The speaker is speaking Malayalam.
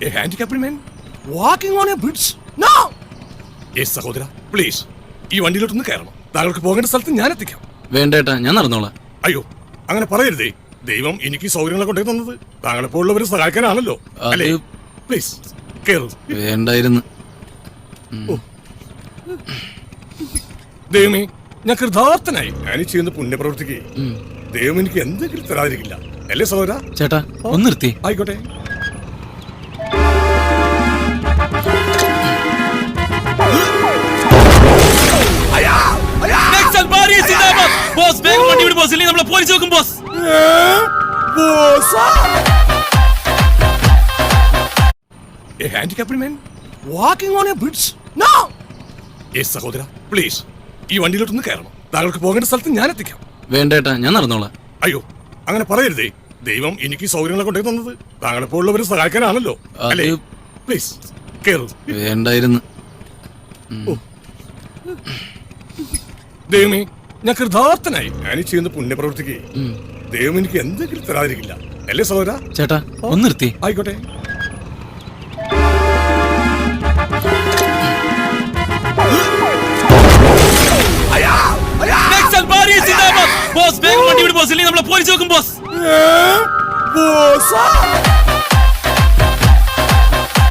A handicapped man walking on a bridge? No! Yes, സഹോദര, പ്ലീസ് ഈ വണ്ടിയിലോട്ടൊന്ന് കയറണം. താങ്കൾക്ക് പോകേണ്ട സ്ഥലത്ത് ഞാൻ എത്തിക്കാം. വേണ്ടേട്ടാ, ഞാൻ നടന്നോളാം. അയ്യോ, അങ്ങനെ പറയരുതേ. ദൈവം എനിക്ക് സൗകര്യങ്ങളെ കൊണ്ടേ തന്നത് താങ്കളെപ്പോലുള്ളവരെ സഹായിക്കാനാണല്ലോ. അല്ലേ? പ്ലീസ് കേറൂ. വേണ്ടായിരുന്നു. ദൈവമേ, ഞാൻ കൃതാർത്ഥനായി. ഞാൻ ഈ ചെയ്യുന്ന പുണ്യപ്രവൃത്തിക്ക് ദൈവം എനിക്ക് എന്തെങ്കിലും തരാതിരിക്കില്ല. അല്ലേ സഹോദര? ചേട്ടാ ഒന്ന് നിർത്തി. ആയിക്കോട്ടെ. A handicapped man walking on a bridge? No! Yes, സഹോദര, പ്ലീസ് ഈ വണ്ടിയിലോട്ടൊന്ന് കയറണം. താങ്കൾക്ക് പോകേണ്ട സ്ഥലത്ത് ഞാൻ എത്തിക്കാം. വേണ്ടേട്ടാ, ഞാൻ നടന്നോളാം. അയ്യോ, അങ്ങനെ പറയരുതേ. ദൈവം എനിക്ക് സൗകര്യങ്ങളെ കൊണ്ടേ തന്നത് താങ്കളെപ്പോലുള്ളവരെ സഹായിക്കാനാണല്ലോ. അല്ലേ? പ്ലീസ് കേറൂ. വേണ്ടായിരുന്നു. ദൈവമേ, ഞാൻ കൃതാർത്ഥനായി. ഞാൻ ഈ ചെയ്യുന്ന പുണ്യപ്രവൃത്തിക്ക് ദൈവം എനിക്ക് എന്തെങ്കിലും തരാതിരിക്കില്ല. അല്ലേ സഹോദര? ചേട്ടാ ഒന്ന് നിർത്തി. ആയിക്കോട്ടെ. ബോസ് വേഗം വണ്ടി വിട് ബോസ്, ഇല്ലെങ്കിൽ നമ്മളെ പോലീസ് നോക്കും ബോസ്.